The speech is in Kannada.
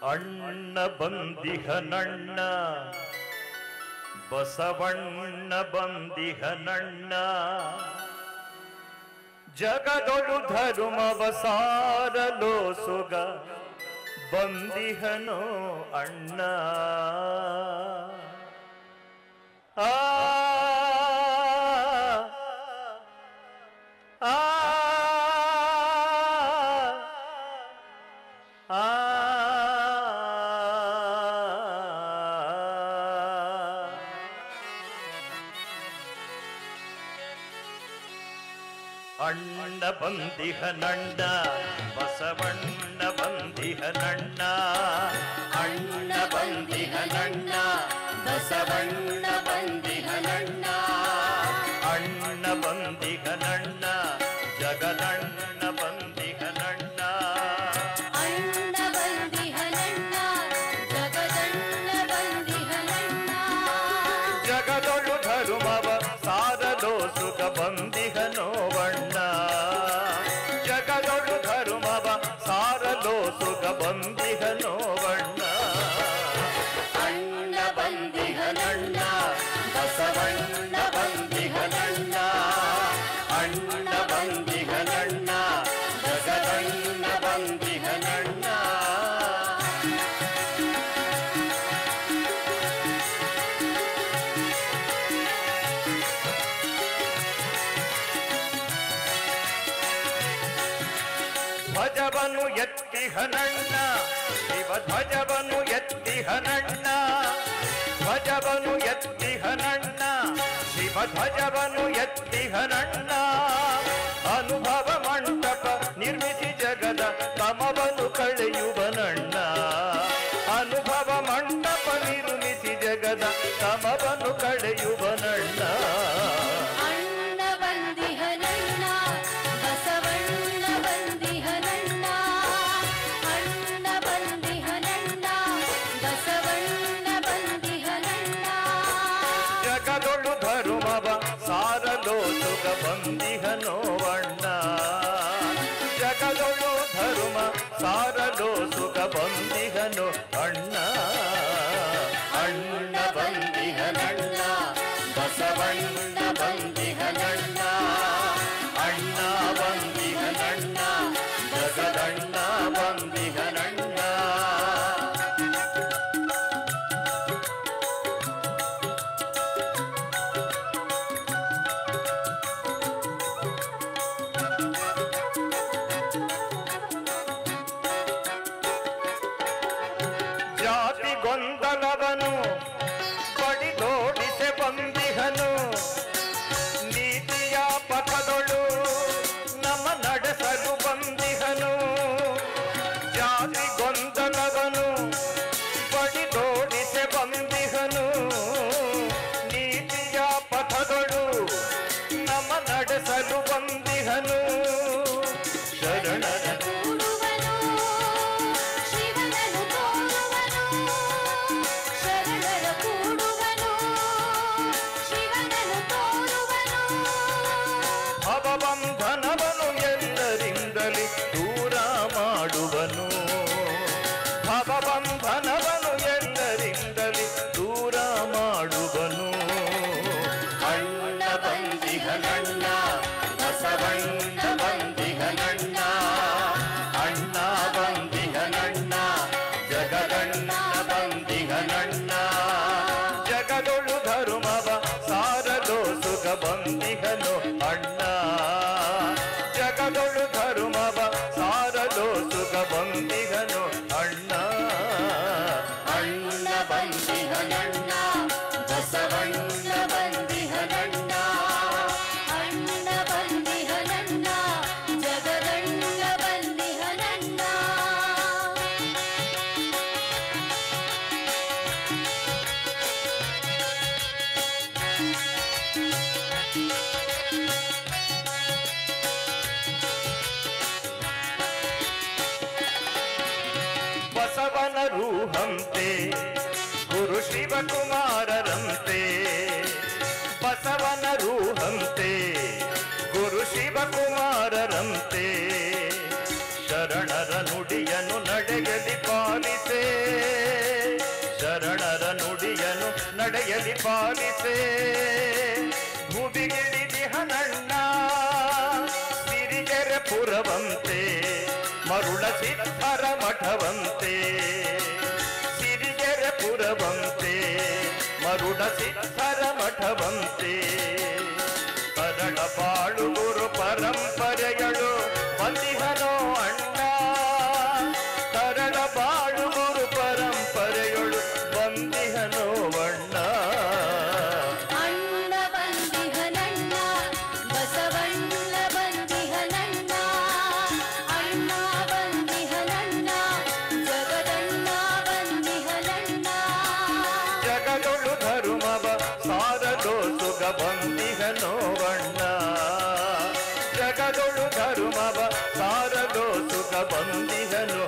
ಅಣ್ಣ ಬಂದಿಹನಣ್ಣ ಬಸವಣ್ಣ ಬಂದಿಹನಣ್ಣ ಜಗದೊಳು ಧರ್ಮವ ಸಾರಲೋ ಸುಗ ಬಂದಿಹನೋ ಅಣ್ಣ ಆ ಆ ಅಣ್ಣ ಬಂದಿಹನಣ್ಣ ಬಸವಣ್ಣ ಬಂದಿಹನಣ್ಣ ಅಣ್ಣ ಬಂದಿಹನಣ್ಣ ಬಸವಣ್ಣ ಬಂದಿಹನಣ್ಣ ಅಣ್ಣ ಬಂದಿಹನಣ್ಣ ಜಗದಣ್ಣ ಬಂದಿಹನಣ್ಣ ಅಣ್ಣ ಬಂದಿಹನಣ್ಣ ಜಗದಣ್ಣ ಬಂದಿಹನಣ್ಣ ಜಗದೊಳು ಧರ್ಮವ ಸಾರಲೋ ಸುಖ ಬಂದಿಹನೋವಣ್ಣ ಜಗದೊಳು ಧರ್ಮವ ಸಾರಲೋ ಸುಖ ಬಂದಿಹನೋವಣ್ಣ ಅಣ್ಣ ಬಂದಿಹನಣ್ಣ ಬಸವಣ್ಣ ಬಂದಿಹನಣ್ಣ ಅಣ್ಣ ಬಂದಿಹನಣ್ಣ ಜಗದಣ್ಣ ಬಂದಿಹನಣ್ಣ ಧ್ವಜವನು ಎತ್ತಿಹನಣ್ಣ ಶಿವ ಧ್ವಜವನು ಎತ್ತಿಹನಣ್ಣ ಧ್ವಜವನು ಎತ್ತಿಹನಣ್ಣ ಶಿವ ಧ್ವಜವನು ಎತ್ತಿಹನಣ್ಣ ಅನುಭವ ಮಂಟಪ ನಿರ್ಮಿಸಿ ಜಗದ ತಮವನ್ನು ಕಳೆಯುವನಣ್ಣ ಅನುಭವ ಮಂಟಪ ನಿರ್ಮಿಸಿ ಜಗದ ತಮವನ್ನು ಕಳೆಯುವನಣ್ಣ ಅಣ್ಣ ಬಂದಿಹನಣ್ಣ ಬಸವಣ್ಣ ಬಂದಿಹನಣ್ಣ ಅಣ್ಣ ಬಂದಿಹನಣ್ಣ ಬಸವಣ್ಣ ಬಂದಿಹನಣ್ಣ ಜಗದೊಳು ಧರ್ಮವ ಸಾರಲೋ ಸುಖ ಬಂದಿಹನೋವಣ್ಣ ಜಗದೊಳು ಧರ್ಮ ಸಾರಲೋ ಸುಖ ಬಂದಿಹನೋ ಅಣ್ಣ ಅಣ್ಣ ಬಂದಿಹನಣ್ಣ ಬಸವಣ್ಣ ಬಂದಿಹನಣ್ಣ ಅಣ್ಣ ಬಂದಿಹನಣ್ಣ ಜಗದಣ್ಣ ಬಂದಿಹನಣ್ಣ ಜಾತಿ ಗೊಂದಲವನು ಬಡಿದೋಡಿಸೆ ಬಂದಿಹನು ನೀತಿಯ ಪಥದೊಳು ನಮ್ಮ ನಡೆಸಲು ಬಂದಿಹನು ಜಾತಿ ಗೊಂದಲವನು ಬಡಿದೋಡಿಸೆ ಬಂದಿಹನು ನೀತಿಯ ಪಥದೊಳು ನಮ್ಮ ನಡೆಸಲು ಬಂದಿಹನು ಶರಣರ ಕೂಡುವನು ಶಿವನನು ತೋರುವನು ಶರಣರ ಕೂಡುವನು ಶಿವನನು ತೋರುವನು ಭವಬಂಧನವನು ಎಲ್ಲರಿಂದಲೇ ದೂರ ಮಾಡುವನು ಭವಬಂಧನವನು ಎಲ್ಲರಿಂದಲೇ ದೂರ ಮಾಡುವನು ಅಣ್ಣ ಬಂದಿಹನಣ್ಣ ಬಸವಣ್ಣ ಬಂದಿಹನಣ್ಣ ಅಣ್ಣ ಬಂದಿಹನಣ್ಣ ಜಗದಣ್ಣ ಬಂದಿಹನಣ್ಣ ಜಗದೊಳು ಧರ್ಮವ ಸಾರಲೋ ಸುಖ ಬಂದಿಹನೋ ಅಣ್ಣ ಜಗದೊಳು ಧರ್ಮವ ಸಾರಲೋ ಸುಖ ಬಂದಿಹನೋ ಅಣ್ಣ ಅಣ್ಣ ಬಂದಿಹನಣ್ಣ ಬಸವಣ್ಣ ಬಂದಿಹನಣ್ಣ ಅಣ್ಣ ಬಂದಿಹನಣ್ಣ ಜಗದಣ್ಣ ಬಂದಿಹನಣ್ಣ ಬಸವನ ರೂಹಂತೆ ಗುರು ಶಿವಕುಮಾರರಂತೆ ಬಸವನ ರೂಹಂತೆ ಗುರು ಶಿವಕುಮಾರರಂತೆ ಶರಣರ ನುಡಿಯನ್ನು ನಡೆಯಲಿ ಪಾಲಿಸೆ ಧರೆಯಲಿ ಪಾಲಿಸೆ ಭೂಮಿಗಿಳಿದಿಹನಣ್ಣ ಸಿರಿಗೆರೆ ಪುರವಂತೆ ಮರುಳ ಸಿದ್ಧರ ಮಠವಂತೆ ಸಿರಿಗೆರೆ ಪುರವಂತೆ ಮರುಳ ಸಿದ್ಧರ ಮಠವಂತೆ ಪರಳ ಬಾಳು ಗುರು ಪರಂಪರೆಗಳು ಬಂದಿಹನೋ ಅಣ್ಣ ತರಳ ಬಾಳು ಗುರು ಪರಂಪರೆಗಳು ಬಂದಿಹನೋ ಅಣ್ಣ ಅಣ್ಣ ಬಂದಿಹನಣ್ಣ ಬಸವಣ್ಣ ಬಂದಿಹನಣ್ಣ ಅಣ್ಣ ಬಂದಿಹನಣ್ಣ ಜಗದಣ್ಣ ಬಂದಿಹನಣ್ಣ ಜಗದೊಳು ಧರ್ಮವ ಸಾರದೋ ಸುಗ ಬಂದಿಹನೋ ಅಣ್ಣ ಜಗದೊಳು ಧರ್ಮವ ಸಾರದೋ ಸುಗ ಬಂದಿಹನೋ